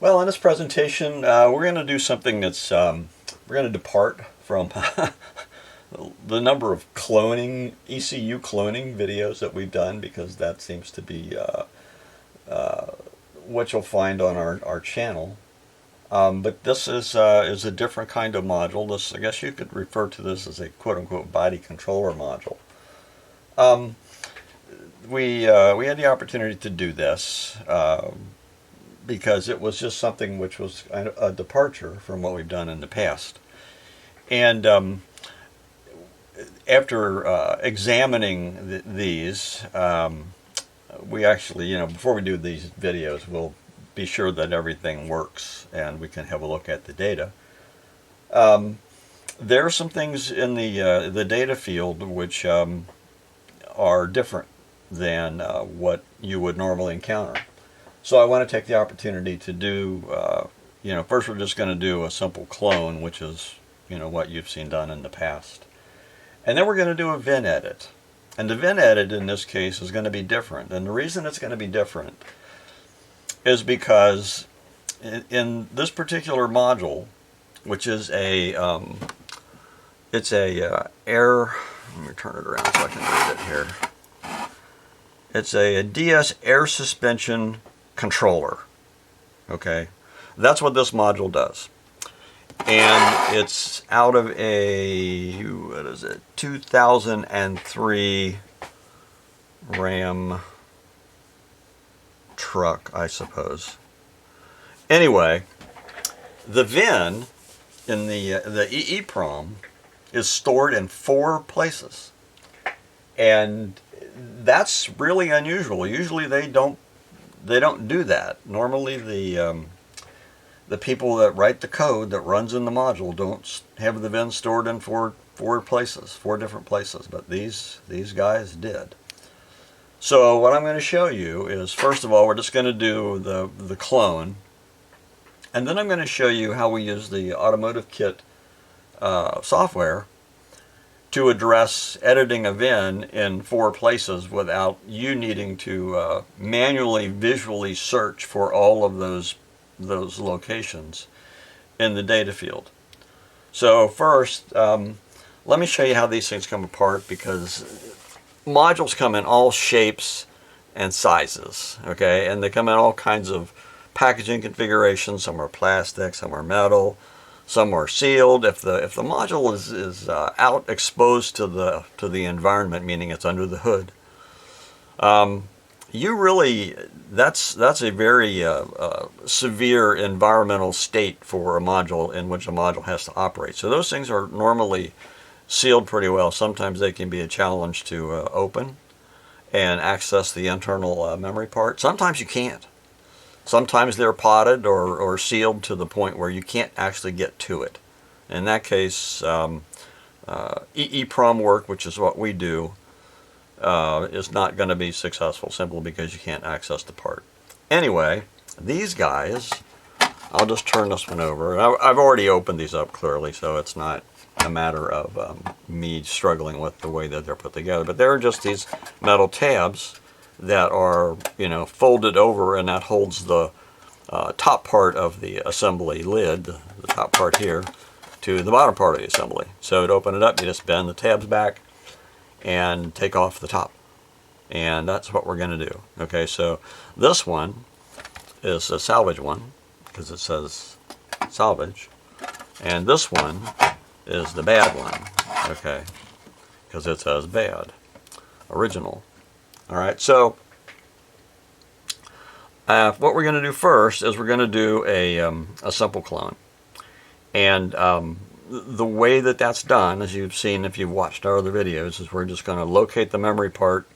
Well, in this presentation, we're going to do something that's, we're going to depart from the number of cloning, ECU cloning videos that we've done, because that seems to be what you'll find on our channel. But this is a different kind of module. This, I guess you could refer to this as a quote-unquote body controller module. We had the opportunity to do this because it was just something which was a departure from what we've done in the past. And after examining these, we actually, before we do these videos, we'll be sure that everything works and we can have a look at the data. There are some things in the data field which are different than what you would normally encounter. So I want to take the opportunity to do, first we're just going to do a simple clone, which is, what you've seen done in the past. And then we're going to do a VIN edit. And the VIN edit in this case is going to be different. And the reason it's going to be different is because in this particular module, which is it's a air, let me turn it around so I can read it here. It's a DS air suspension controller. Okay, that's what this module does. And it's out of a, 2003 Ram truck, I suppose. Anyway, the VIN in the eeprom is stored in 4 places. And that's really unusual. Usually they don't do that. Normally the people that write the code that runs in the module don't have the VIN stored in four different places, but these guys did. So what I'm going to show you is, first of all, we're just going to do the clone, and then I'm going to show you how we use the Automotive Kit software to address editing a VIN in 4 places without you needing to manually visually search for all of those locations in the data field. So first, let me show you how these things come apart, because modules come in all shapes and sizes, okay, and they come in all kinds of packaging configurations. Some are plastic, some are metal, some are sealed. If the module is out exposed to the environment, meaning it's under the hood, that's a very severe environmental state for a module in which a module has to operate. So those things are normally sealed pretty well. Sometimes they can be a challenge to open and access the internal memory part. Sometimes you can't. Sometimes they're potted or sealed to the point where you can't actually get to it. In that case, eeprom work, which is what we do, is not going to be successful simply because you can't access the part. Anyway, these guys, I'll just turn this one over. I've already opened these up clearly, so it's not a matter of me struggling with the way that they're put together. But they're just these metal tabs that are, folded over, and that holds the top part of the assembly lid, the top part here, to the bottom part of the assembly. So to open it up, you just bend the tabs back and take off the top. And that's what we're going to do. Okay, so this one is a salvage one, because it says salvage. And this one is the bad one, okay, because it says bad, original. All right, so what we're going to do first is we're going to do a simple clone. And the way that that's done, as you've seen if you've watched our other videos, is we're just going to locate the memory part,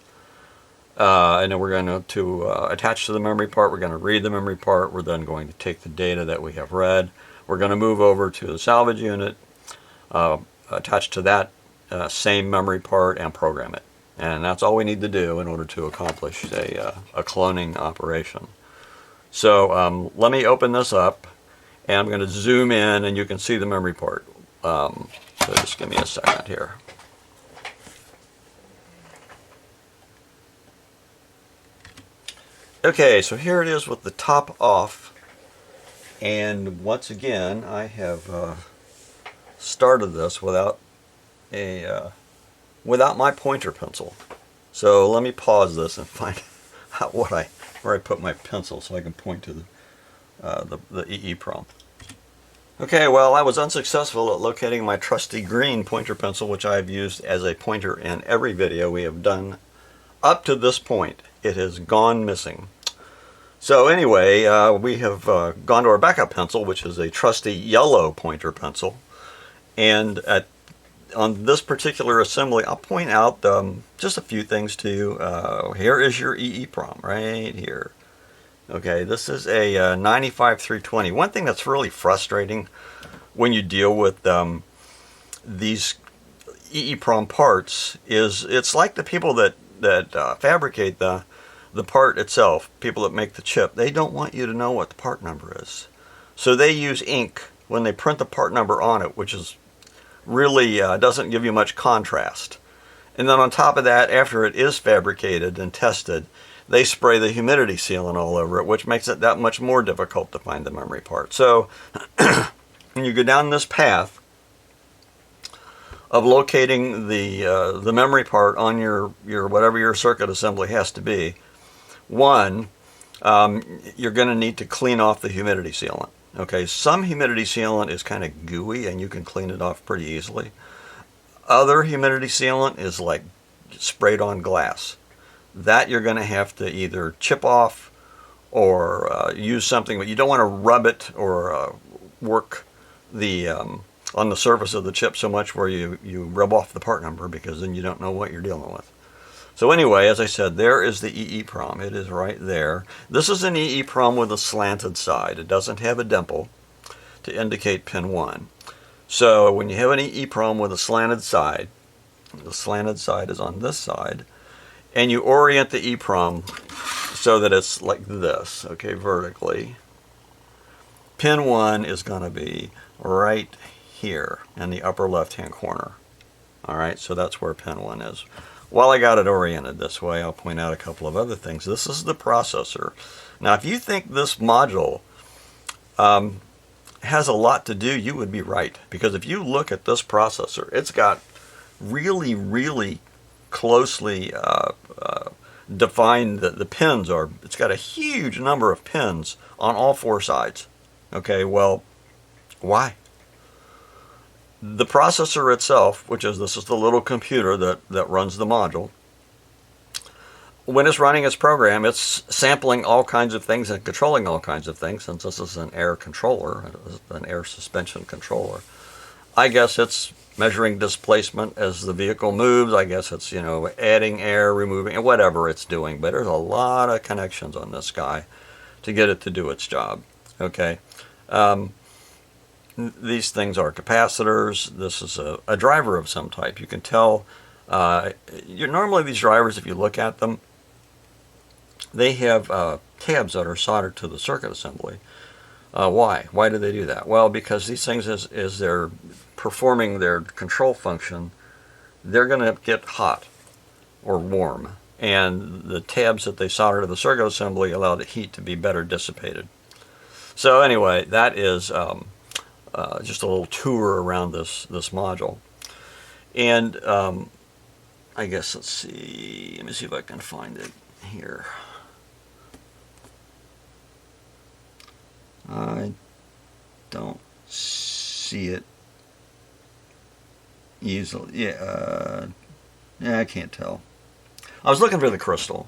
and then we're going to attach to the memory part. We're going to read the memory part. We're then going to take the data that we have read. We're going to move over to the salvage unit, attach to that same memory part, and program it. And that's all we need to do in order to accomplish a cloning operation. So let me open this up, and I'm going to zoom in, and you can see the memory part. So just give me a second here. Okay, so here it is with the top off. And once again, I have started this without my pointer pencil. So let me pause this and find out where I put my pencil so I can point to the eeprom. Okay, well, I was unsuccessful at locating my trusty green pointer pencil, which I've used as a pointer in every video we have done up to this point. It has gone missing. So anyway, we have gone to our backup pencil, which is a trusty yellow pointer pencil. And on this particular assembly, I'll point out just a few things to you. Here is your eeprom right here. Okay, this is a 95320. One thing that's really frustrating when you deal with these eeprom parts is it's like the people that fabricate the part itself, people that make the chip, they don't want you to know what the part number is. So they use ink when they print the part number on it, which is really doesn't give you much contrast. And then on top of that, after it is fabricated and tested, they spray the humidity sealant all over it, which makes it that much more difficult to find the memory part. So when you go down this path of locating the memory part on your whatever your circuit assembly has to be, one, you're going to need to clean off the humidity sealant. Okay, some humidity sealant is kind of gooey and you can clean it off pretty easily. Other humidity sealant is like sprayed on glass. That you're going to have to either chip off or use something, but you don't want to rub it or work the on the surface of the chip so much where you rub off the part number, because then you don't know what you're dealing with. So anyway, as I said, there is the eeprom. It is right there. This is an eeprom with a slanted side. It doesn't have a dimple to indicate pin 1. So when you have an eeprom with a slanted side, the slanted side is on this side, and you orient the eeprom so that it's like this, okay, vertically. Pin 1 is going to be right here in the upper left-hand corner. All right, so that's where pin 1 is. While I got it oriented this way, I'll point out a couple of other things. This is the processor. Now, if you think this module has a lot to do, you would be right. Because if you look at this processor, it's got really, really closely defined the pins are. It's got a huge number of pins on all 4 sides. Okay, well, why? The processor itself, which is this is the little computer that runs the module, when it's running its program, it's sampling all kinds of things and controlling all kinds of things. Since this is an air controller, an air suspension controller, I guess it's measuring displacement as the vehicle moves. I guess it's, you know, adding air, removing, whatever it's doing. But there's a lot of connections on this guy to get it to do its job. Okay. These things are capacitors. This is a driver of some type. You can tell, normally these drivers, if you look at them, they have tabs that are soldered to the circuit assembly. Why? Why do they do that? Well, because these things, as they're performing their control function, they're going to get hot or warm. And the tabs that they solder to the circuit assembly allow the heat to be better dissipated. So anyway, that is just a little tour around this module. And I guess, let's see, let me see if I can find it here. I don't see it easily. Yeah, I can't tell. I was looking for the crystal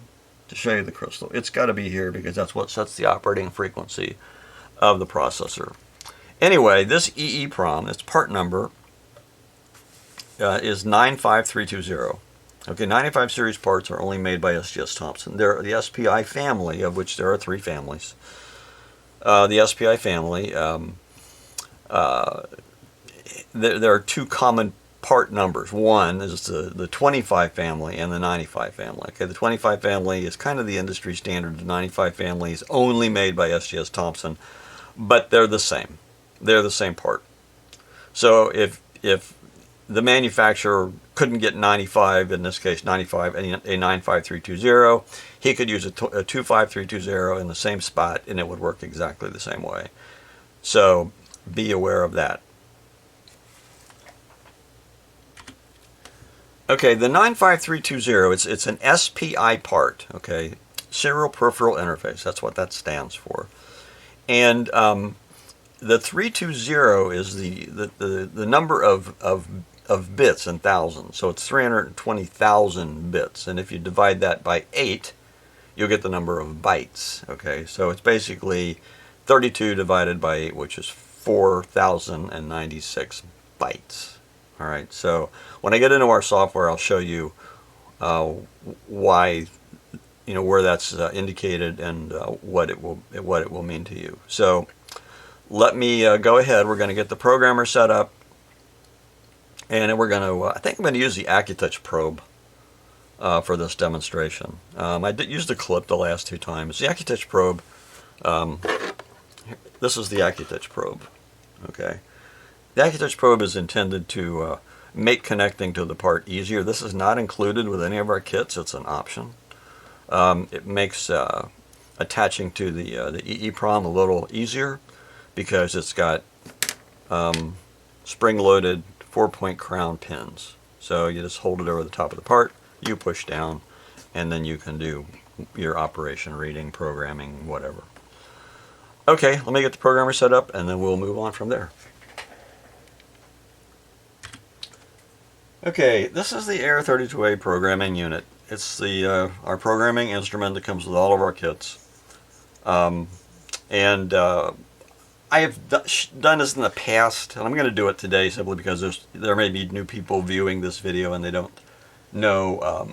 to show you the crystal. It's got to be here because that's what sets the operating frequency of the processor. Anyway, this eeprom, its part number is 95320. Okay, 95 series parts are only made by SGS Thompson. They're the SPI family, of which there are 3 families. The SPI family, there are 2 common part numbers. One is the 25 family and the 95 family. Okay, the 25 family is kind of the industry standard. The 95 family is only made by SGS Thompson, but they're the same. They're the same part. So if the manufacturer couldn't get 95, in this case 95, a 95320, he could use a 25320 in the same spot and it would work exactly the same way. So be aware of that. Okay, the 95320, it's an SPI part, okay? Serial Peripheral Interface, that's what that stands for. And the 320 is the number of bits in thousands. So it's 320,000 bits. And if you divide that by 8, you'll get the number of bytes, okay? So it's basically 32 divided by 8, which is 4,096 bytes. All right, so when I get into our software, I'll show you why, where that's indicated and what it will mean to you. So let me go ahead. We're going to get the programmer set up, and we're going to. I think I'm going to use the AccuTouch probe for this demonstration. I did use the clip the last 2 times. The AccuTouch probe. This is the AccuTouch probe. Okay. The AccuTouch probe is intended to make connecting to the part easier. This is not included with any of our kits. It's an option. It makes attaching to the eeprom a little easier because it's got spring-loaded 4-point crown pins. So you just hold it over the top of the part, you push down, and then you can do your operation, reading, programming, whatever. Okay, let me get the programmer set up, and then we'll move on from there. Okay, this is the AIR32A programming unit. It's the our programming instrument that comes with all of our kits. I have done this in the past, and I'm going to do it today simply because there may be new people viewing this video and they don't know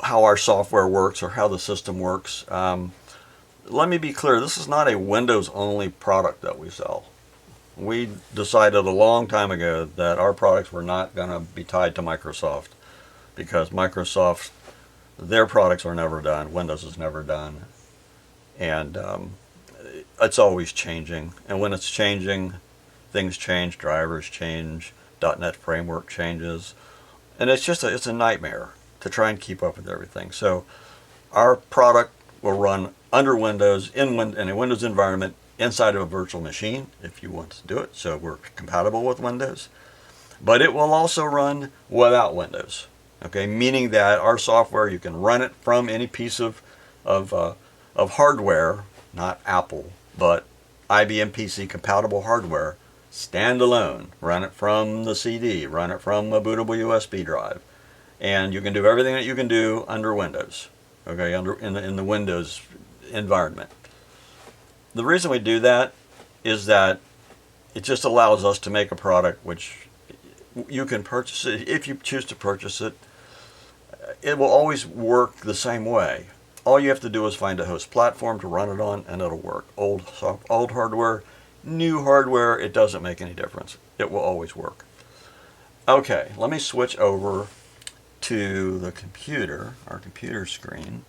how our software works or how the system works. Let me be clear, this is not a Windows-only product that we sell. We decided a long time ago that our products were not going to be tied to Microsoft because Microsoft, their products are never done, Windows is never done, and it's always changing. And when it's changing, things change, drivers change, .NET framework changes, and it's a nightmare to try and keep up with everything. So our product will run under Windows in a Windows environment inside of a virtual machine if you want to do it, so we're compatible with Windows. But it will also run without Windows, okay? Meaning that our software, you can run it from any piece of hardware, not Apple, but IBM PC compatible hardware, standalone. Run it from the CD, run it from a bootable USB drive, and you can do everything that you can do under Windows, okay? In the Windows environment. The reason we do that is that it just allows us to make a product which you can purchase it. If you choose to purchase it, it will always work the same way. All you have to do is find a host platform to run it on, and it'll work. Old hardware, new hardware, it doesn't make any difference. It will always work. Okay, let me switch over to the computer, our computer screen.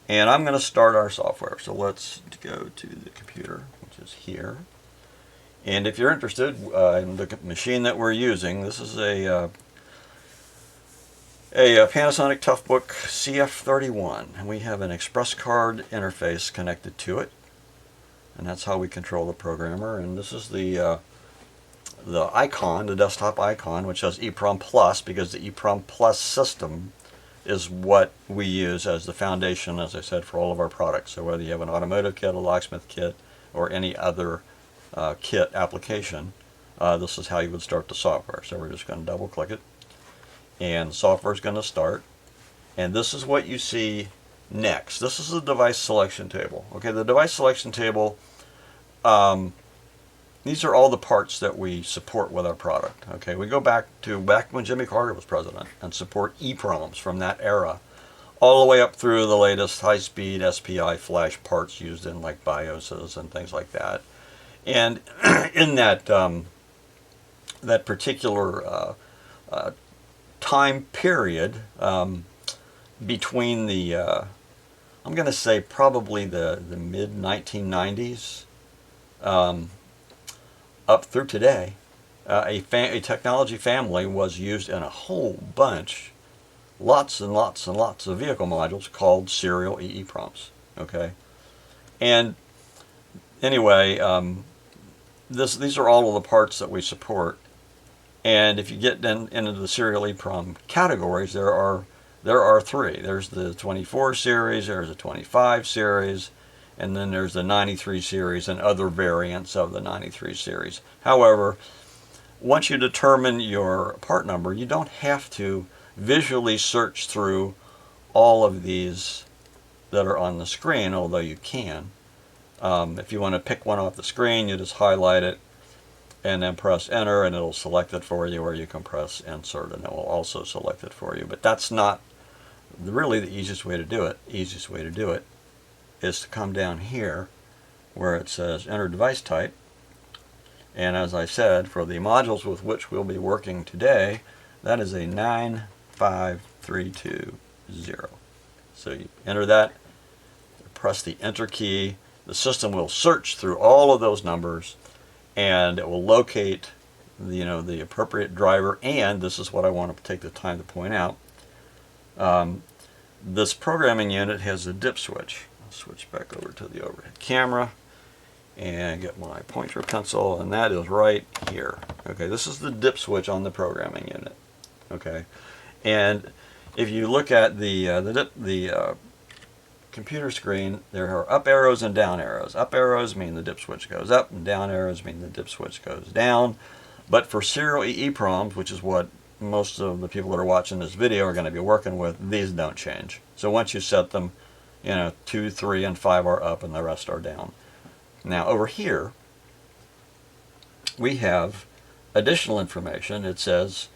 And I'm going to start our software. So let's go to the computer, which is here. And if you're interested in the machine that we're using, this is a Panasonic Toughbook CF31. And we have an express card interface connected to it. And that's how we control the programmer. And this is the icon, the desktop icon, which has eeprom plus, because the eeprom plus system is what we use as the foundation, as I said, for all of our products. So whether you have an automotive kit, a locksmith kit, or any other kit application, this is how you would start the software. So we're just going to double click it, and the software is going to start. And this is what you see next. This is the device selection table. Okay, the device selection table, these are all the parts that we support with our product. Okay, we go back when Jimmy Carter was president and support EEPROMs from that era, all the way up through the latest high-speed SPI flash parts used in like BIOSes and things like that. And in that that particular time period between the I'm going to say probably the mid 1990s. Up through today, a technology family was used in a whole bunch, lots and lots and lots of vehicle modules called serial EEPROMs. Okay, and anyway, these are all of the parts that we support. And if you get then into the serial EEPROM categories, there are three. There's the 24 series, there's a 25 series, and then there's the 93 series and other variants of the 93 series. However, once you determine your part number, you don't have to visually search through all of these that are on the screen, although you can. If you want to pick one off the screen, you just highlight it and then press enter and it'll select it for you, or you can press insert and it will also select it for you. But that's not really the easiest way to do it. The easiest way to do it is to come down here where it says enter device type. And as I said, for the modules with which we'll be working today, that is a 95320. So you enter that, press the enter key, the system will search through all of those numbers and it will locate the appropriate driver. And this is what I want to take the time to point out. This programming unit has a dip switch. I'll switch back over to the overhead camera and get my pointer pencil, and that is right here. Okay, this is the dip switch on the programming unit. Okay, and if you look at the computer screen, there are up arrows and down arrows. Up arrows mean the dip switch goes up, and down arrows mean the dip switch goes down. But for serial EEPROMs, which is what most of the people that are watching this video are going to be working with, these don't change. So once you set them, 2, 3, and 5 are up and the rest are down. Now over here, we have additional information. It says,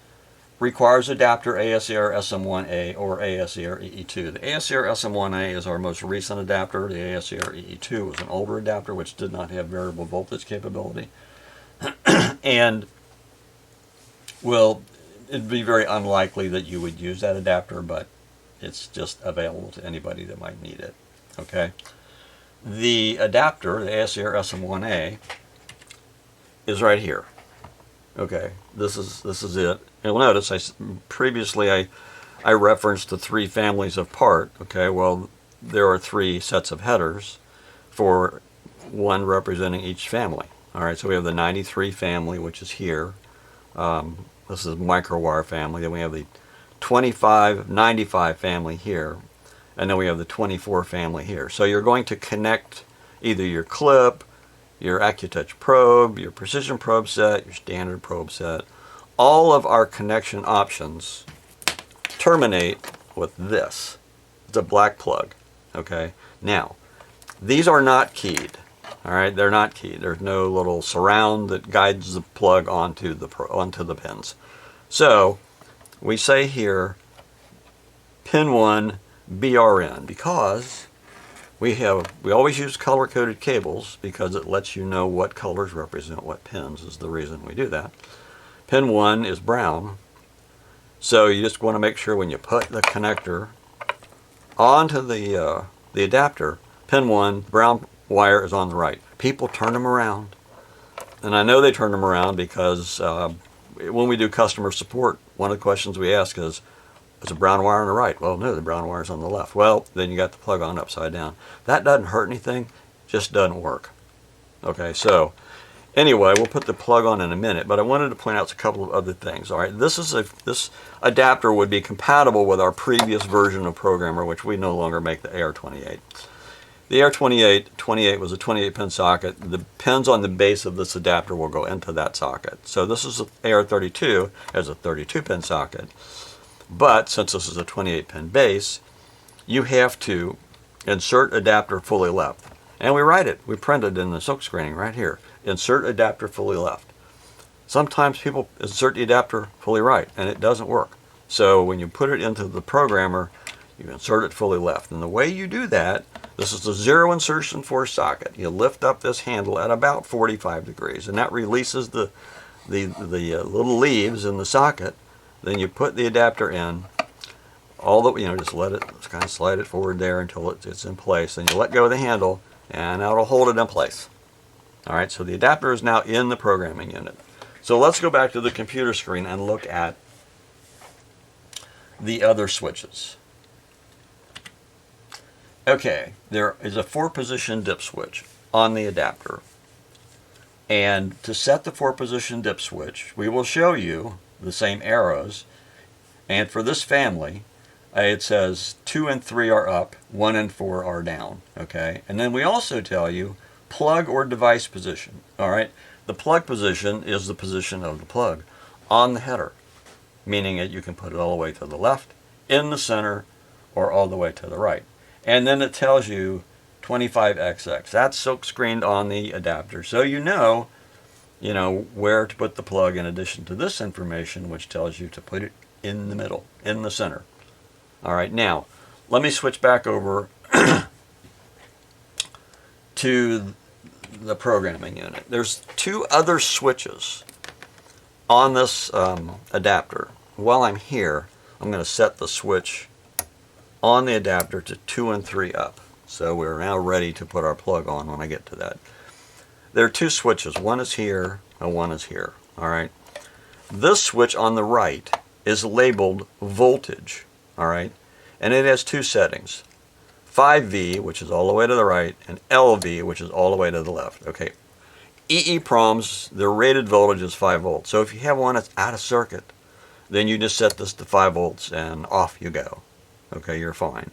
requires adapter ASER SM1A or ASER EE2. The ASER SM1A is our most recent adapter. The ASER EE2 was an older adapter which did not have variable voltage capability. And, well, it'd be very unlikely that you would use that adapter, but it's just available to anybody that might need it. Okay. The adapter, the ASER SM1A, is right here. Okay, this is it. You'll notice previously I referenced the 3 families of part. Okay, well there are 3 sets of headers, for one representing each family. All right, so we have the 93 family, which is here. This is microwire family. Then we have the 95 family here. And then we have the 24 family here. So you're going to connect either your clip, your AccuTouch probe, your precision probe set, your standard probe set. All of our connection options terminate with this. It's a black plug. Okay. Now, these are not keyed. All right, they're not keyed. There's no little surround that guides the plug onto the pins. So we say here, pin 1. BRN, because we always use color-coded cables because it lets you know what colors represent what pins, is the reason we do that. Pin 1 is brown, so you just want to make sure when you put the connector onto the adapter, pin 1, brown wire is on the right. People turn them around, and I know they turn them around because when we do customer support, one of the questions we ask is a brown wire on the right? Well, no, the brown wire's on the left. Well, then you got the plug on upside down. That doesn't hurt anything, just doesn't work. Okay, so anyway, we'll put the plug on in a minute, but I wanted to point out a couple of other things. All right, this adapter would be compatible with our previous version of Programmer, which we no longer make, the AR28. The AR28 was a 28-pin socket. The pins on the base of this adapter will go into that socket. So this is the AR32 as a 32-pin socket. But since this is a 28-pin base, you have to insert adapter fully left. And we write it. We print it in the silk screening right here. Insert adapter fully left. Sometimes people insert the adapter fully right, and it doesn't work. So when you put it into the programmer, you insert it fully left. And the way you do that, this is the 0 insertion force socket. You lift up this handle at about 45 degrees, and that releases the little leaves in the socket. Then you put the adapter in, just let it, kind of slide it forward there until it's in place. Then you let go of the handle, and that'll hold it in place. All right, so the adapter is now in the programming unit. So let's go back to the computer screen and look at the other switches. Okay, there is a 4-position dip switch on the adapter. And to set the 4-position dip switch, we will show you the same arrows. And for this family, it says 2 and 3 are up, 1 and 4 are down. Okay, and then we also tell you plug or device position. All right, the plug position is the position of the plug on the header, meaning that you can put it all the way to the left, in the center, or all the way to the right. And then it tells you 25XX. That's silk screened on the adapter, so you know where to put the plug in addition to this information, which tells you to put it in the middle, in the center. All right, now let me switch back over to the programming unit. There's 2 other switches on this adapter. While I'm here, I'm going to set the switch on the adapter to 2 and 3 up. So we're now ready to put our plug on when I get to that. There are 2 switches. One is here and one is here. All right. This switch on the right is labeled voltage. All right. And it has 2 settings. 5V, which is all the way to the right, and LV, which is all the way to the left. Okay. EEPROMs, their rated voltage is 5 volts. So if you have one that's out of circuit, then you just set this to 5 volts and off you go. Okay, you're fine.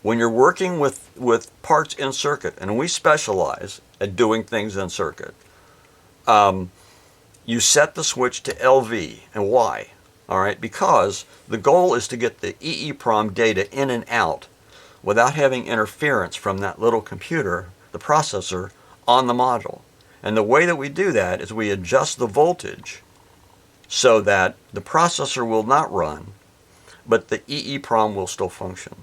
When you're working with parts in circuit, and we specialize at doing things in circuit, you set the switch to LV. And why? All right, because the goal is to get the EEPROM data in and out without having interference from that little computer, the processor, on the module. And the way that we do that is we adjust the voltage so that the processor will not run, but the EEPROM will still function.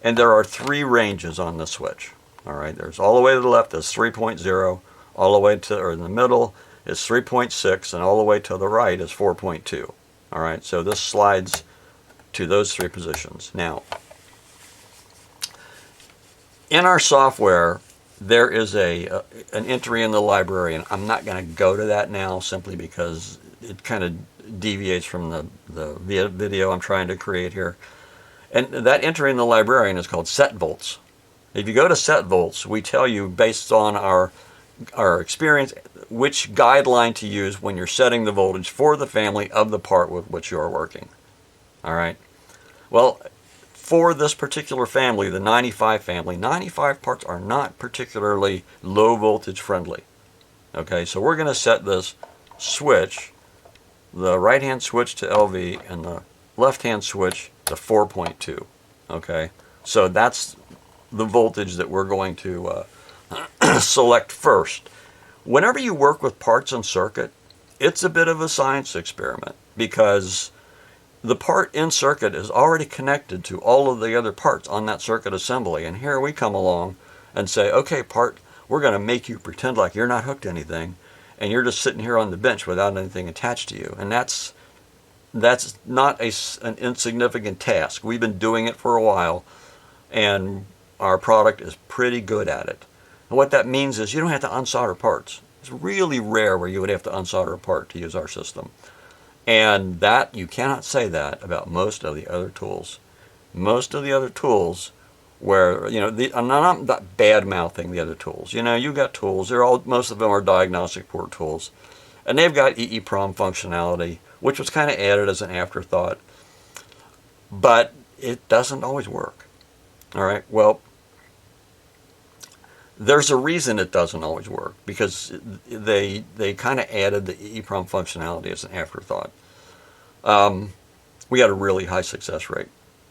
And there are 3 ranges on the switch. All right, there's all the way to the left is 3.0, all the way to, or in the middle is 3.6, and all the way to the right is 4.2. All right, so this slides to those 3 positions. Now, in our software, there is an entry in the library, and I'm not going to go to that now simply because it kind of deviates from the video I'm trying to create here. And that entry in the librarian is called set volts. If you go to set volts, we tell you based on our experience which guideline to use when you're setting the voltage for the family of the part with which you're working. All right. Well, for this particular family, the 95 family, 95 parts are not particularly low voltage friendly. Okay, so we're going to set this switch, the right hand switch to LV and the left hand switch to 4.2. Okay, so that's the voltage that we're going to select first. Whenever you work with parts in circuit, it's a bit of a science experiment because the part in circuit is already connected to all of the other parts on that circuit assembly. And here we come along and say, okay, part, we're going to make you pretend like you're not hooked to anything and you're just sitting here on the bench without anything attached to you. And that's not an insignificant task. We've been doing it for a while and our product is pretty good at it. And what that means is you don't have to unsolder parts. It's really rare where you would have to unsolder a part to use our system. And that, you cannot say that about most of the other tools. Most of the other tools where, I'm not bad-mouthing the other tools. You've got tools, most of them are diagnostic port tools. And they've got EEPROM functionality, which was kind of added as an afterthought. But it doesn't always work. All right, well, there's a reason it doesn't always work, because they kind of added the eeprom functionality as an afterthought. We got a really high success rate,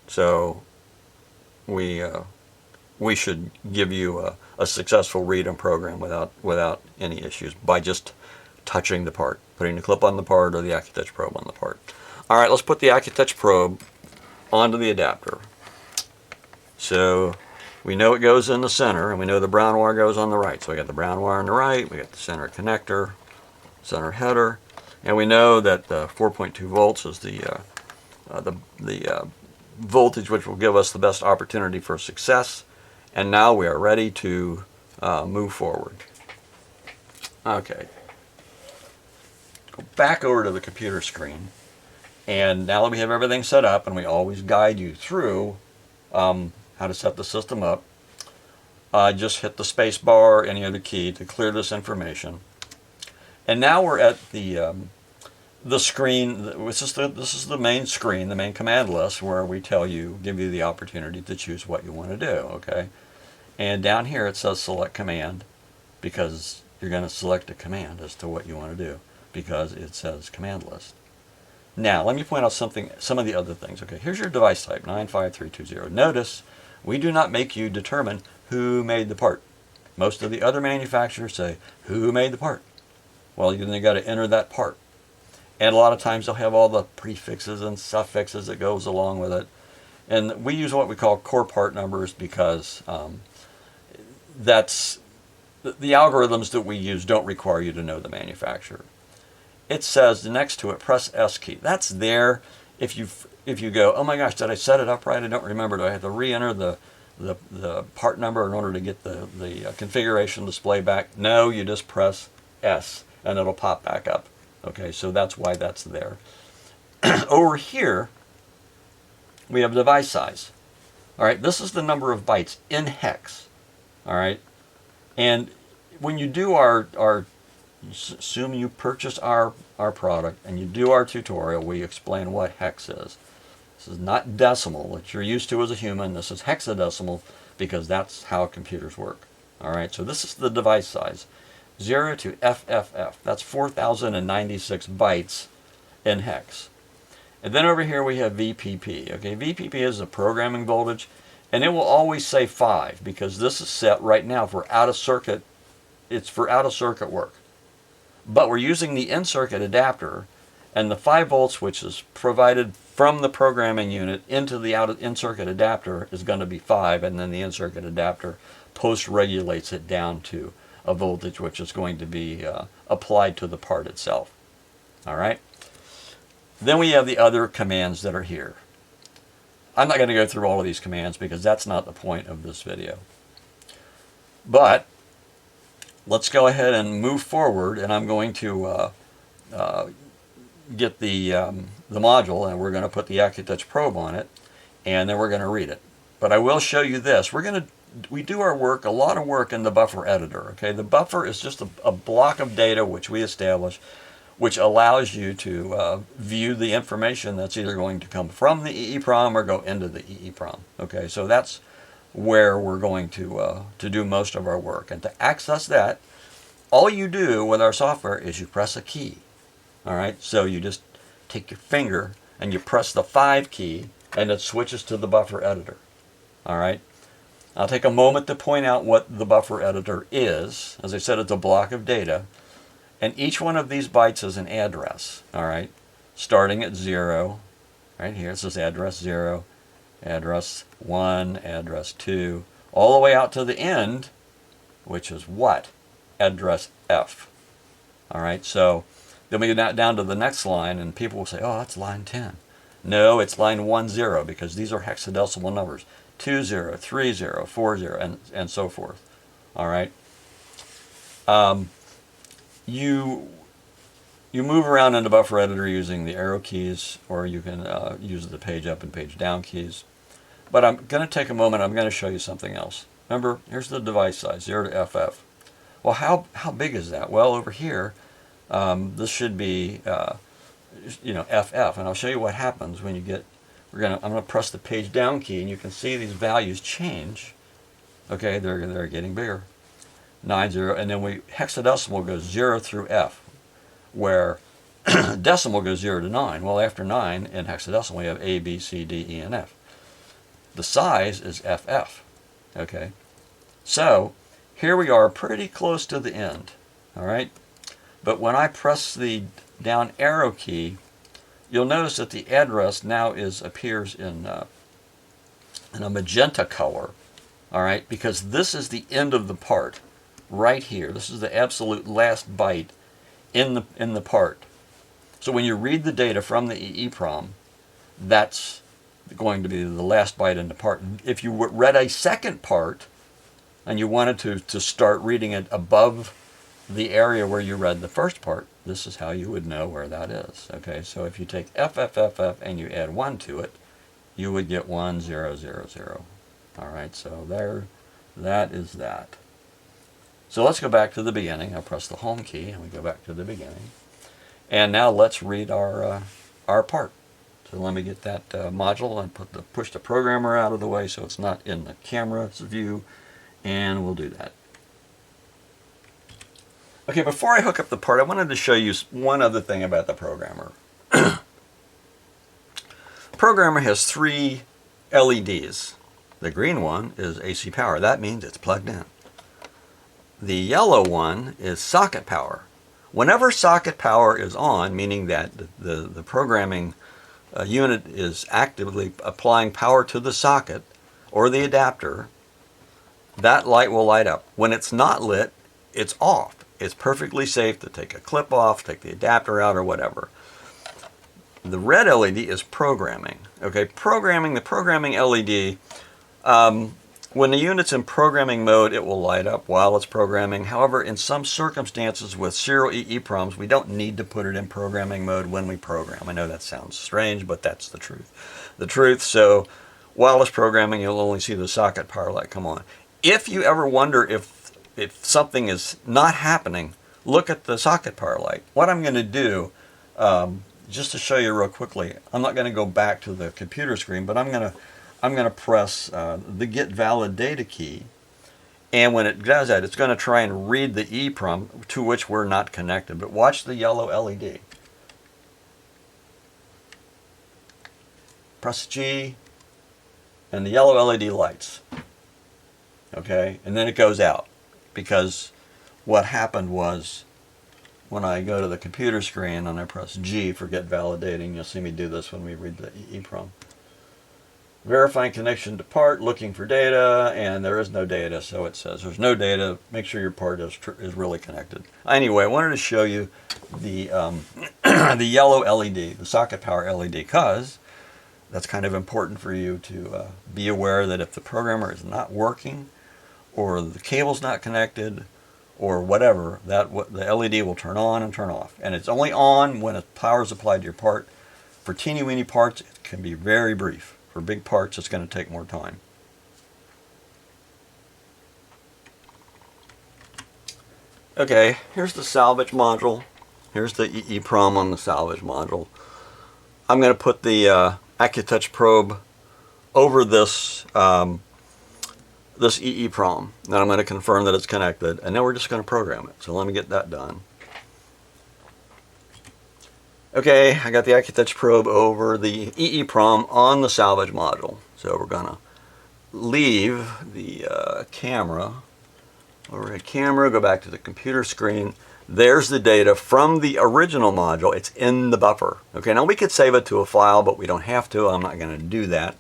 so we should give you a successful read and program without any issues by just touching the part, putting the clip on the part or the Accutouch probe on the part. All right, let's put the Accutouch probe onto the adapter. So we know it goes in the center, and we know the brown wire goes on the right. So we got the brown wire on the right, we got the center connector, center header, and we know that the 4.2 volts is the voltage which will give us the best opportunity for success. And now we are ready to move forward. Okay. Go back over to the computer screen, and now that we have everything set up, and we always guide you through how to set the system up, just hit the space bar or any other key to clear this information. And now we're at the screen. This is the main screen, the main command list, where we give you the opportunity to choose what you want to do. Okay, and down here it says select command, because you're going to select a command as to what you want to do, because it says command list. Now let me point out some of the other things. Okay, here's your device type 95320. Notice we do not make you determine who made the part. Most of the other manufacturers say who made the part. Well, then you got to enter that part. And a lot of times they'll have all the prefixes and suffixes that goes along with it. And we use what we call core part numbers, because that's the algorithms that we use don't require you to know the manufacturer. It says next to it, press S key. That's there if you go, oh my gosh, did I set it up right? I don't remember. Do I have to re-enter the part number in order to get the configuration display back? No, you just press S and it'll pop back up. Okay, so that's why that's there. Over here, we have device size. All right, this is the number of bytes in hex. All right, and when you do assume you purchase our product and you do our tutorial, we explain what hex is. This is not decimal that you're used to as a human. This is hexadecimal, because that's how computers work. All right, so this is the device size. 0 to FFF. That's 4,096 bytes in hex. And then over here we have VPP. Okay, VPP is the programming voltage, and it will always say 5, because this is set right now for out of circuit. It's for out of circuit work. But we're using the in-circuit adapter, and the 5 volts, which is provided from the programming unit into the in-circuit adapter, is going to be 5, and then the in-circuit adapter post-regulates it down to a voltage which is going to be applied to the part itself. All right. Then we have the other commands that are here. I'm not going to go through all of these commands because that's not the point of this video. But let's go ahead and move forward, and I'm going to get the module, and we're going to put the AccuTouch probe on it, and then we're going to read it. But I will show you this. We do our work, a lot of work, in the buffer editor. Okay, the buffer is just a block of data which we establish, which allows you to view the information that's either going to come from the eeprom or go into the eeprom. Okay, so that's where we're going to do most of our work. And to access that, all you do with our software is you press a key. All right, so you just take your finger and you press the 5 key, and it switches to the buffer editor. All right. I'll take a moment to point out what the buffer editor is. As I said, it's a block of data, and each one of these bytes is an address. All right, starting at 0, right here it says address 0, address 1, address 2, all the way out to the end, which is what? Address F. All right, so then we get down to the next line, and people will say, oh, that's line 10. No, it's line 10, because these are hexadecimal numbers. 20, 30, 40, and so forth. All right. You move around in the buffer editor using the arrow keys, or you can use the page up and page down keys. But I'm going to take a moment. I'm going to show you something else. Remember, here's the device size, 0 to FF. Well, how big is that? Well, over here, this should be FF, and I'll show you what happens when you get. I'm going to press the page down key, and you can see these values change. Okay, they're getting bigger. 90, and then hexadecimal goes 0 through F, where decimal goes 0 to 9. Well, after 9 in hexadecimal, we have A, B, C, D, E, and F. The size is FF. Okay, so here we are, pretty close to the end. All right, but when I press the down arrow key, you'll notice that the address now appears in a magenta color, all right, because this is the end of the part right here. This is the absolute last byte in the part. So when you read the data from the eeprom, that's going to be the last byte in the part. If you read a second part and you wanted to start reading it above the area where you read the first part, this is how you would know where that is. Okay, so if you take FFFF and you add 1 to it, you would get 1000. All right, so that is that. So let's go back to the beginning. I'll press the home key and we go back to the beginning. And now let's read our part. So let me get that module and push the programmer out of the way so it's not in the camera's view, and we'll do that. Okay, before I hook up the part, I wanted to show you one other thing about the programmer. Programmer has 3 LEDs. The green one is AC power. That means it's plugged in. The yellow one is socket power. Whenever socket power is on, meaning that the programming unit is actively applying power to the socket or the adapter, that light will light up. When it's not lit, it's off. It's perfectly safe to take a clip off, take the adapter out, or whatever. The red LED is programming. Okay, the programming LED, when the unit's in programming mode, it will light up while it's programming. However, in some circumstances with serial EEPROMs, we don't need to put it in programming mode when we program. I know that sounds strange, but that's the truth. So while it's programming, you'll only see the socket power light come on. If you ever wonder if something is not happening, look at the socket power light. What I'm going to do, just to show you real quickly, I'm not going to go back to the computer screen, but I'm going to press the get valid data key, and when it does that, it's going to try and read the EEPROM to which we're not connected. But watch the yellow LED. Press G, and the yellow LED lights. Okay, and then it goes out, because what happened was when I go to the computer screen and I press G for get validating, you'll see me do this when we read the EEPROM. Verifying connection to part, looking for data, and there is no data, so it says there's no data. Make sure your part is really connected. Anyway, I wanted to show you the the yellow LED, the socket power LED, because that's kind of important for you to be aware that if the programmer is not working, or the cable's not connected, or whatever, the LED will turn on and turn off. And it's only on when power is applied to your part. For teeny-weeny parts, it can be very brief. For big parts, it's going to take more time. Okay, here's the salvage module. Here's the EEPROM on the salvage module. I'm going to put the AccuTouch probe over this this EEPROM. Then I'm going to confirm that it's connected, and then we're just going to program it. So let me get that done. Okay, I got the AccuTouch probe over the EEPROM on the salvage module. So we're going to leave the camera, overhead camera, go back to the computer screen. There's the data from the original module. It's in the buffer. Okay, now we could save it to a file, but we don't have to. I'm not going to do that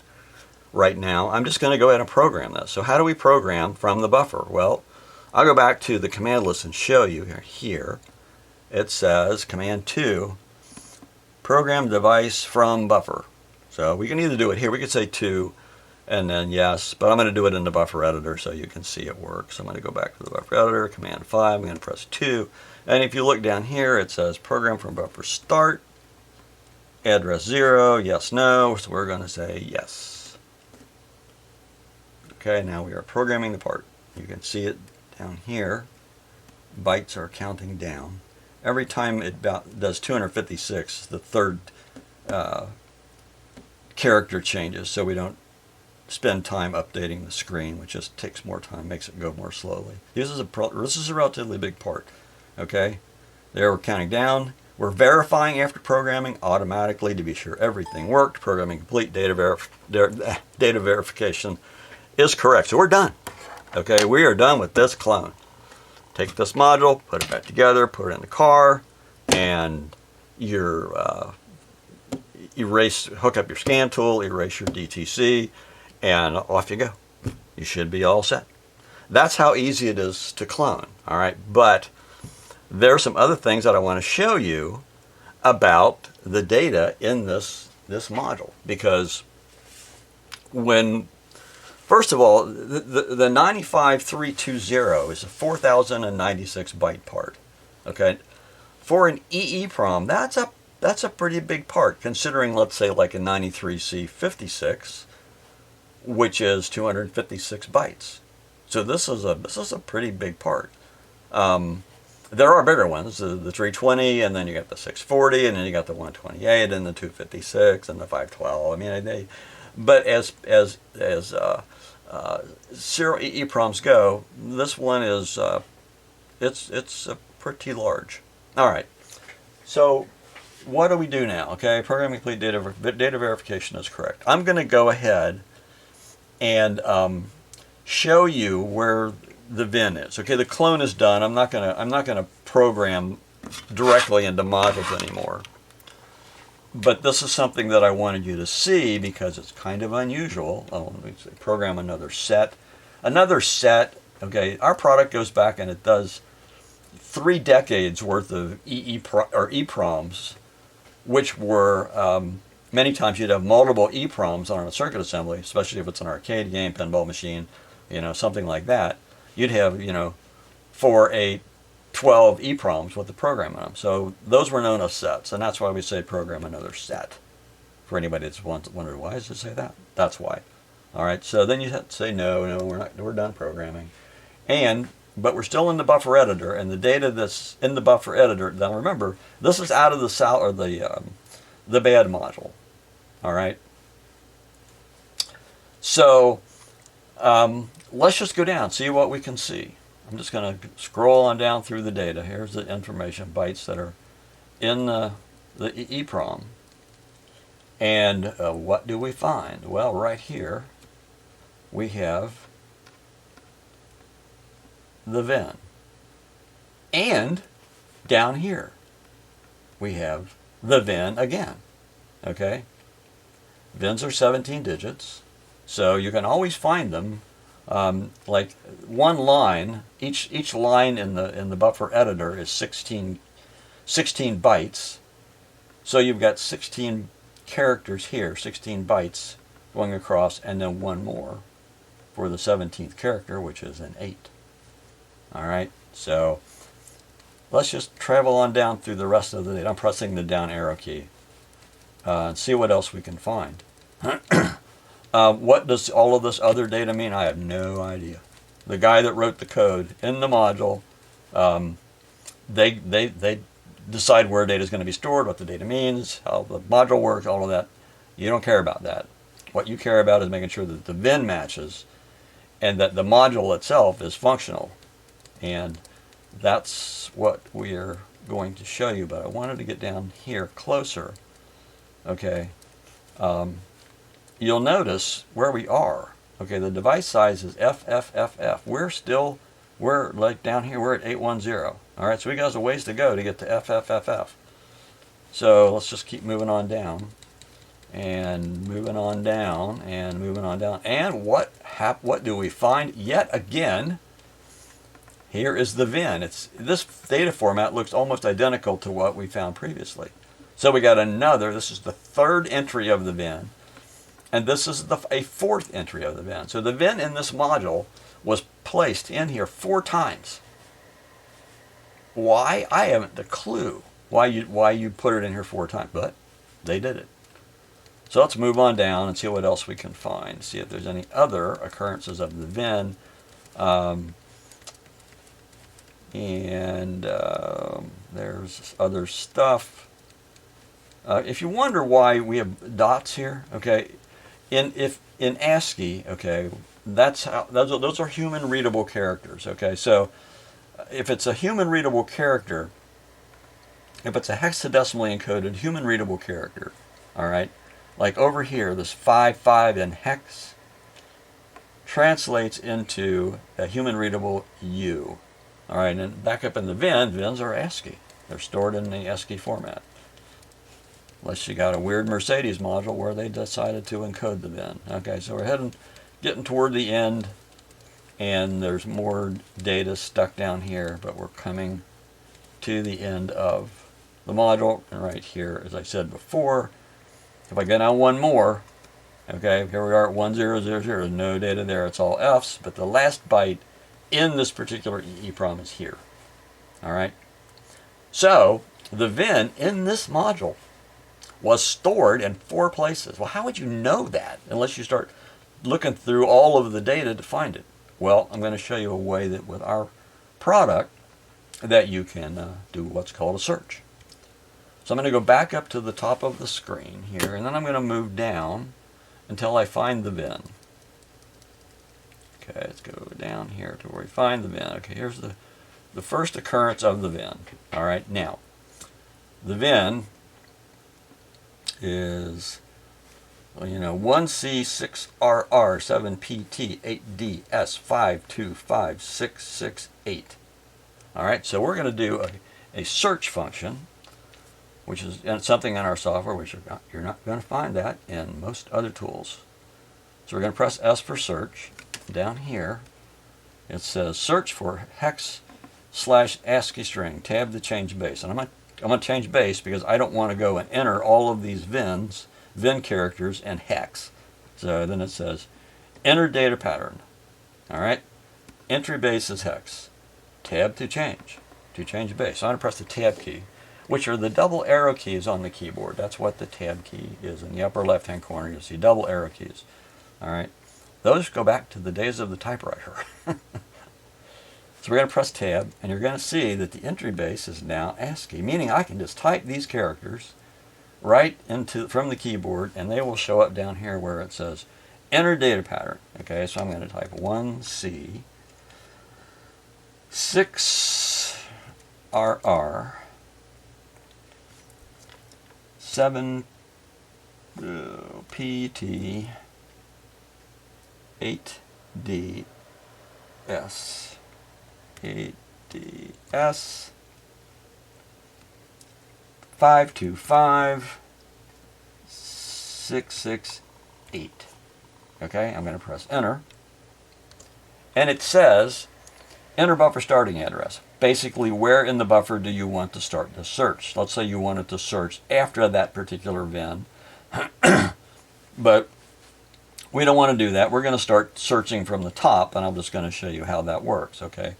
right now. I'm just going to go ahead and program this. So how do we program from the buffer? Well, I'll go back to the command list and show you here. It says command 2, program device from buffer. So we can either do it here. We could say 2 and then yes, but I'm going to do it in the buffer editor so you can see it works. I'm going to go back to the buffer editor, command 5, I'm going to press 2. And if you look down here, it says program from buffer start, address 0, yes, no. So we're going to say yes. Okay, now we are programming the part. You can see it down here. Bytes are counting down. Every time it does 256, the third character changes, so we don't spend time updating the screen, which just takes more time, makes it go more slowly. This is a relatively big part. Okay, there we're counting down. We're verifying after programming automatically to be sure everything worked. Programming complete. Data verification is correct. So we're done. Okay, we are done with this clone. Take this module, put it back together, put it in the car, and hook up your scan tool, erase your DTC, and off you go. You should be all set. That's how easy it is to clone. All right, but there are some other things that I want to show you about the data in this module, because first of all, the 95320 is a 4096 byte part. Okay, for an EEPROM, that's a pretty big part, considering, let's say, like a 93C56, which is 256 bytes. So this is a pretty big part. There are bigger ones, the 320, and then you got the 640, and then you got the 128, and the 256, and the 512. I mean, but as serial EEPROMs go, this one is it's pretty large. All right, so what do we do now? Okay, programming complete data verification is correct. I'm going to go ahead and show you where the VIN is. Okay, the clone is done. I'm not gonna program directly into modules anymore. But this is something that I wanted you to see because it's kind of unusual. Let me program another set. Another set, okay, our product goes back and it does 3 decades worth of EEPROMs, which were, many times you'd have multiple EEPROMs on a circuit assembly, especially if it's an arcade game, pinball machine, something like that. You'd have, 4, 8, 12 EEPROMs with the program in them. So those were known as sets, and that's why we say program another set. For anybody that's wondered why does it say that? That's why. All right, so then you have to say no, we're done programming. But we're still in the buffer editor, and the data that's in the buffer editor, now remember, this is out of the bad module. All right. So let's just go down, see what we can see. I'm just going to scroll on down through the data. Here's the information bytes that are in the EEPROM. And what do we find? Well, right here we have the VIN. And down here we have the VIN again. Okay? VINs are 17 digits, so you can always find them. Like one line, each line in the buffer editor is 16 bytes. So you've got 16 characters here, 16 bytes going across, and then one more for the 17th character, which is an 8. All right, so let's just travel on down through the rest of the data. I'm pressing the down arrow key and see what else we can find. What does all of this other data mean? I have no idea. The guy that wrote the code in the module, they decide where data is going to be stored, what the data means, how the module works, all of that. You don't care about that. What you care about is making sure that the VIN matches and that the module itself is functional. And that's what we're going to show you. But I wanted to get down here closer. Okay. You'll notice where we are. Okay, the device size is FFFF. We're like down here, we're at 810. All right, so we got a ways to go to get to FFFF. So let's just keep moving on down. And moving on down, and moving on down. And what do we find? Yet again, here is the VIN. This data format looks almost identical to what we found previously. So we got this is the 3rd entry of the VIN. And this is a 4th entry of the VIN. So the VIN in this module was placed in here 4 times. Why? I haven't a clue why you put it in here 4 times, but they did it. So let's move on down and see what else we can find. See if there's any other occurrences of the VIN. There's other stuff. If you wonder why we have dots here, okay, in ASCII, okay, those are human readable characters. Okay, so if it's a human readable character, if it's a hexadecimally encoded human readable character, all right, like over here, this 55 in hex translates into a human readable U. All right, and back up in the VINs are ASCII. They're stored in the ASCII format. Unless you got a weird Mercedes module where they decided to encode the VIN. Okay, so we're getting toward the end, and there's more data stuck down here, but we're coming to the end of the module. And right here, as I said before, if I go down one more, okay, here we are at 1000. There's no data there. It's all F's, but the last byte in this particular EEPROM is here. All right. So the VIN in this module was stored in 4 places. Well, how would you know that unless you start looking through all of the data to find it? Well, I'm going to show you a way that with our product, that you can do what's called a search. So I'm going to go back up to the top of the screen here, and then I'm going to move down until I find the VIN. Okay, let's go down here to where we find the VIN. Okay, here's the first occurrence of the VIN. All right, now, the VIN is, well, 1C6RR7PT8DS525668. All right, so we're going to do a search function, which is something in our software which you're not going to find that in most other tools. So we're going to press S for search. Down here, it says search for hex/ASCII string, tab to change base. And I'm going to change base because I don't want to go and enter all of these VIN characters in hex. So then it says enter data pattern. All right, entry base is hex. Tab to change base. So I'm going to press the tab key, which are the double arrow keys on the keyboard. That's what the tab key is. In the upper left hand corner, you'll see double arrow keys. All right, those go back to the days of the typewriter. So we're going to press tab, and you're going to see that the entry base is now ASCII, meaning I can just type these characters right from the keyboard, and they will show up down here where it says enter data pattern. Okay, so I'm going to type 1C6RR 7PT 8DS 525668. Okay, I'm going to press enter. And it says enter buffer starting address. Basically, where in the buffer do you want to start the search? Let's say you wanted to search after that particular VIN. But we don't want to do that. We're going to start searching from the top, and I'm just going to show you how that works, okay?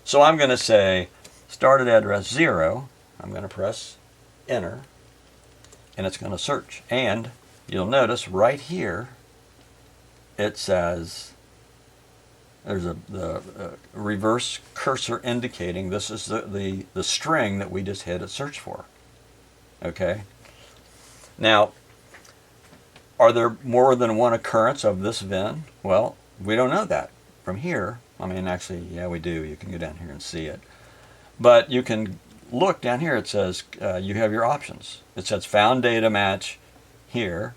So I'm going to say start at address 0. I'm going to press enter, and it's going to search. And you'll notice right here it says there's the reverse cursor indicating this is the string that we just hit a search for. Okay? Now, are there more than one occurrence of this VIN? Well, we don't know that from here. I mean, actually, yeah, we do. You can go down here and see it. But you can look down here. It says you have your options. It says found data match here.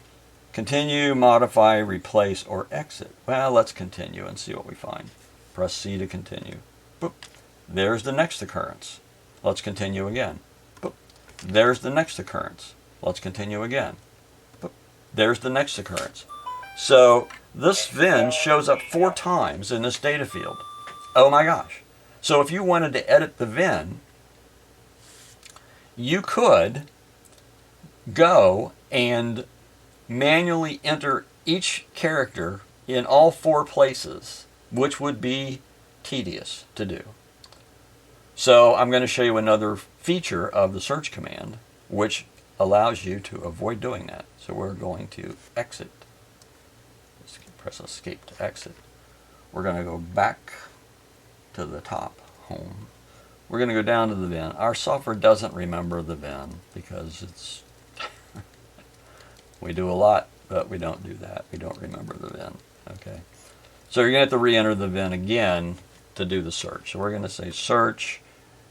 Continue, modify, replace, or exit. Well, let's continue and see what we find. Press C to continue. Boop. There's the next occurrence. Let's continue again. Boop. There's the next occurrence. Let's continue again. Boop. There's the next occurrence. So this VIN shows up 4 times in this data field. Oh my gosh. So if you wanted to edit the VIN, you could go and manually enter each character in all 4 places, which would be tedious to do. So I'm going to show you another feature of the search command, which allows you to avoid doing that. So we're going to exit. Let's press escape to exit. We're going to go back to the top, home. We're going to go down to the VIN. Our software doesn't remember the VIN because it's we do a lot, but we don't do that. We don't remember the VIN. Okay. So you're going to have to re-enter the VIN again to do the search. So we're going to say search,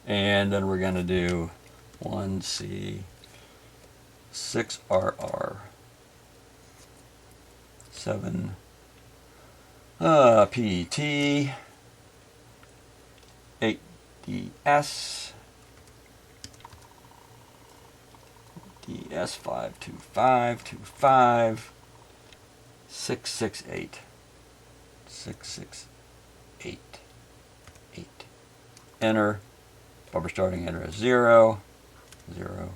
and then we're going to do 1C6RR 7 PT 8DS DS52525 668 668 8. Enter. Buffer starting address 0 0.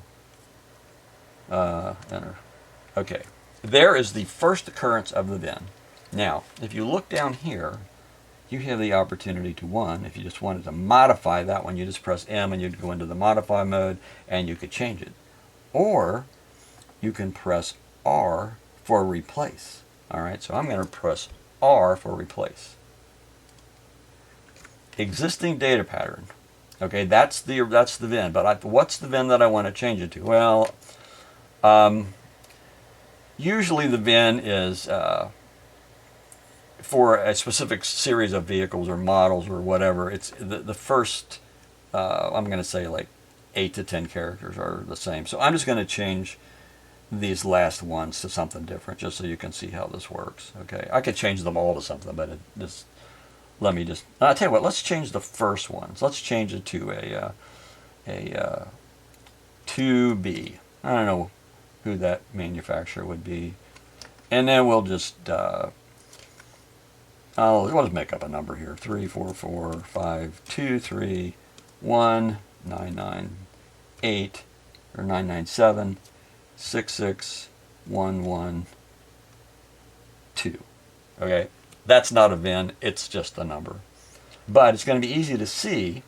Enter. Okay. There is the first occurrence of the VIN. Now, if you look down here, you have the opportunity to, if you just wanted to modify that one, you just press M and you'd go into the modify mode and you could change it. Or you can press R for replace. Alright, so I'm going to press R for replace. Existing data pattern. Okay, that's the VIN. But what's the VIN that I want to change it to? Well, usually the VIN is for a specific series of vehicles or models or whatever. It's the first, I'm going to say like 8 to 10 characters are the same. So I'm just going to change these last ones to something different just so you can see how this works. Okay, I could change them all to something, but I'll tell you what, let's change the first ones. Let's change it to a 2B. I don't know who that manufacturer would be. And then we'll just, we'll just make up a number here. 3, 4, 4, 5, 2, 3, 1, 9, 9, 8, or 9, 9, 7, 6, 6, 1, 1, 2. Okay, that's not a VIN, it's just a number. But it's going to be easy to see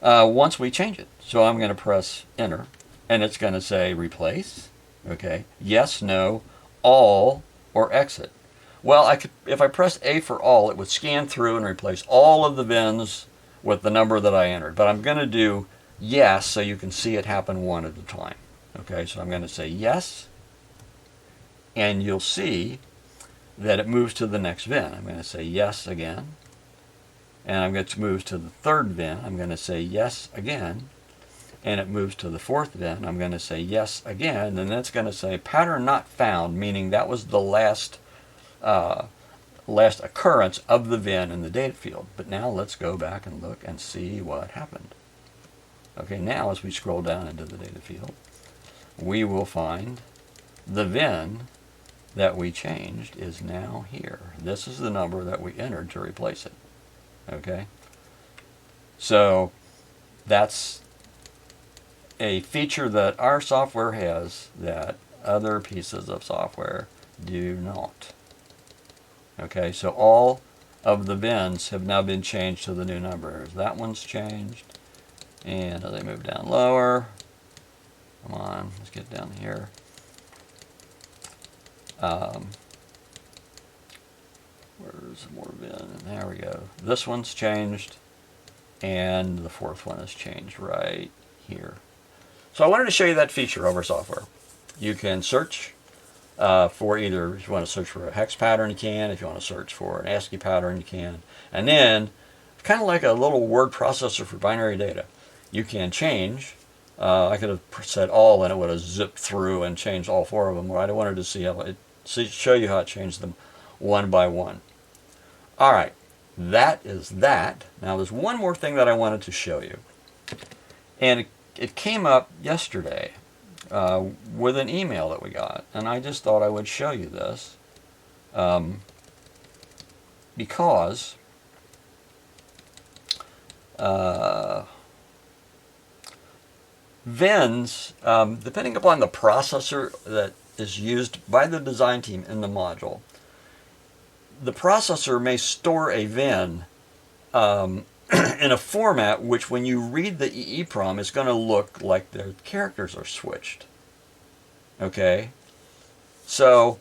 once we change it. So I'm going to press enter, and it's going to say replace. Okay, yes, no, all, or exit. Well, if I press A for all, it would scan through and replace all of the VINs with the number that I entered. But I'm going to do yes so you can see it happen one at a time. Okay, so I'm going to say yes, and you'll see that it moves to the next VIN. I'm going to say yes again, and I'm going to move to the third VIN. I'm going to say yes again, and it moves to the fourth VIN. I'm going to say yes again, and then it's going to say pattern not found, meaning that was the last occurrence of the VIN in the data field. But now let's go back and look and see what happened. Okay, now as we scroll down into the data field, we will find the VIN that we changed is now here. This is the number that we entered to replace it. Okay? So that's a feature that our software has that other pieces of software do not. Okay, so all of the VINs have now been changed to the new numbers. That one's changed. And as I move down lower, come on, let's get down here. Where's more VIN? There we go. This one's changed, and the fourth one is changed right here. So I wanted to show you that feature over software. You can search for either, if you want to search for a hex pattern, you can. If you want to search for an ASCII pattern, you can. And then, kind of like a little word processor for binary data, you can change. I could have said all, and it would have zipped through and changed all 4 of them. I wanted to see how show you how it changed them one by one. All right, that is that. Now there's one more thing that I wanted to show you, and it came up yesterday with an email that we got, and I just thought I would show you this because VINs, depending upon the processor that is used by the design team in the module, the processor may store a VIN in a format which, when you read the eeprom, is going to look like the characters are switched. Okay? So,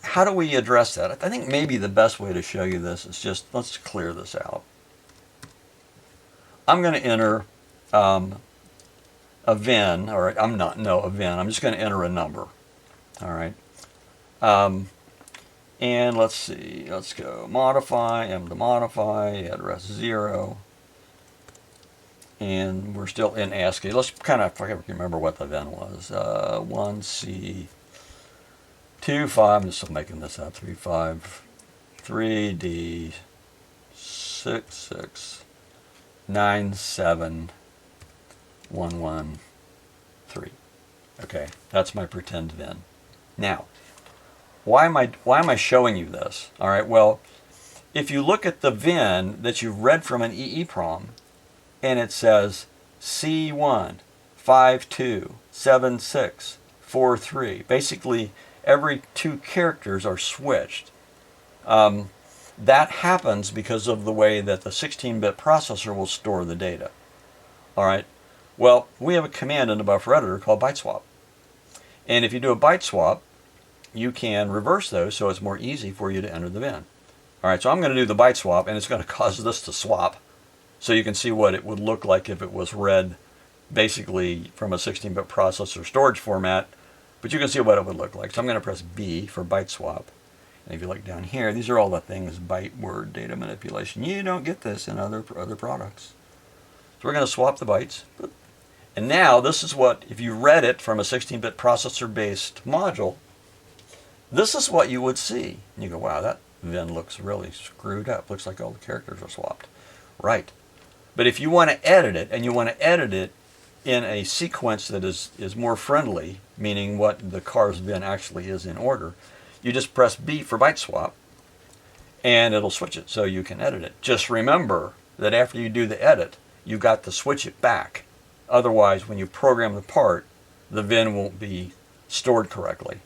how do we address that? I think maybe the best way to show you this is just, let's clear this out. I'm going to enter a VIN, all right, a VIN. I'm just going to enter a number, all right. And let's see, let's go modify, M to modify, address 0. And we're still in ASCII. Let's kind of, if I can remember what the VIN was, 1C25, I'm just making this up, 353D66971113. Okay, that's my pretend VIN. Now, why am I showing you this? All right, well, if you look at the VIN that you've read from an eeprom, and it says C1527643. Basically, every 2 characters are switched. That happens because of the way that the 16-bit processor will store the data. All right. Well, we have a command in the buffer editor called byte swap. And if you do a byte swap, you can reverse those so it's more easy for you to enter the VIN. All right, so I'm going to do the byte swap, and it's going to cause this to swap. So you can see what it would look like if it was read basically from a 16-bit processor storage format, but you can see what it would look like. So I'm going to press B for byte swap. And if you look down here, these are all the things, byte, word, data manipulation. You don't get this in other products. So we're going to swap the bytes. And now this is what, if you read it from a 16-bit processor-based module, this is what you would see. And you go, wow, that VIN looks really screwed up. Looks like all the characters are swapped. Right. But if you want to edit it, and you want to edit it in a sequence that is more friendly, meaning what the car's VIN actually is in order, you just press B for byte swap, and it'll switch it so you can edit it. Just remember that after you do the edit, you got to switch it back. Otherwise, when you program the part, the VIN won't be stored correctly.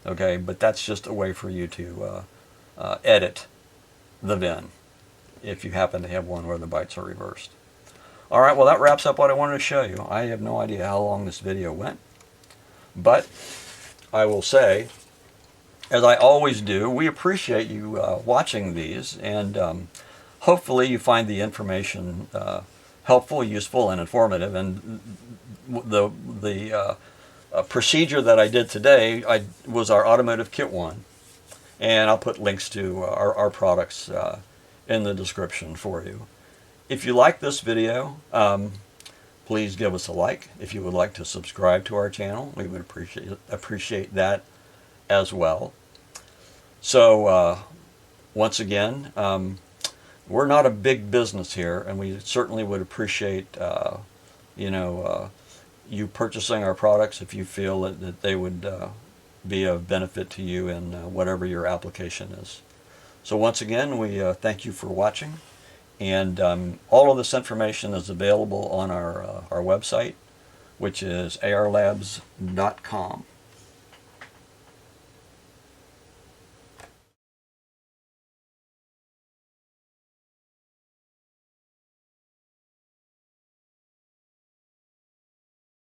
Okay, but that's just a way for you to edit the VIN if you happen to have one where the bytes are reversed. All right, well, that wraps up what I wanted to show you. I have no idea how long this video went, but I will say, as I always do, we appreciate you watching these, and hopefully you find the information helpful, useful, and informative. And the procedure that I did today was our Automotive Kit 1, and I'll put links to our products in the description for you. If you like this video, please give us a like. If you would like to subscribe to our channel, we would appreciate that as well. So once again, we're not a big business here, and we certainly would appreciate you purchasing our products if you feel that they would be of benefit to you in whatever your application is. So once again, we thank you for watching, and all of this information is available on our website, which is arlabs.com.